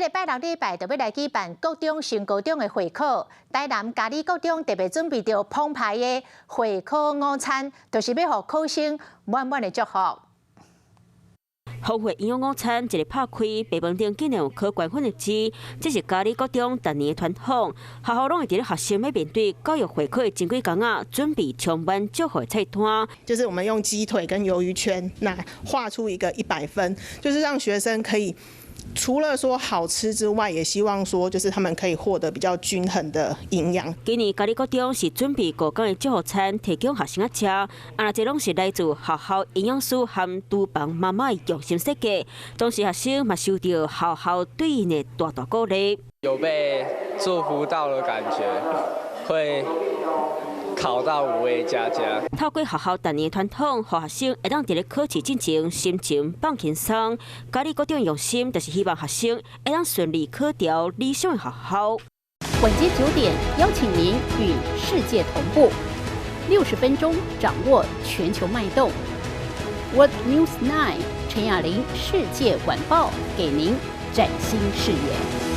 礼拜六、礼拜就要来举办高中升高中的会考。台南嘉义高中特别准备着澎湃的会考午餐，就是要予考生满满的祝福。丰富营养午餐一日拍开，白饭顶竟然有考官粉日子，这是嘉义高中逐年的传统。学校拢会伫咧学生要面对教育会考的前几天啊，准备充满祝福的菜单。就是我们用鸡腿跟鱿鱼圈来画出一个100分，就是让学生可以。除了说好吃之外，也希望说就是他们可以获得比较均衡的营养。今年嘉义高中是准备5天的祝福餐，提供学生啊吃，这拢是来自学校营养师和厨房妈妈的用心设计。同时学生嘛受到学校对因的大大鼓励，有被祝福到的感觉，会考到5位佳佳。透过学校逐年传统，予学生会当伫咧考试进前心情放轻松。嘉义高中用心，就是希望学生会当顺利考到理想的学校。晚间9点，邀请您与世界同步，60分钟掌握全球脉动。What News 9，陈雅玲世界晚报给您崭新视野。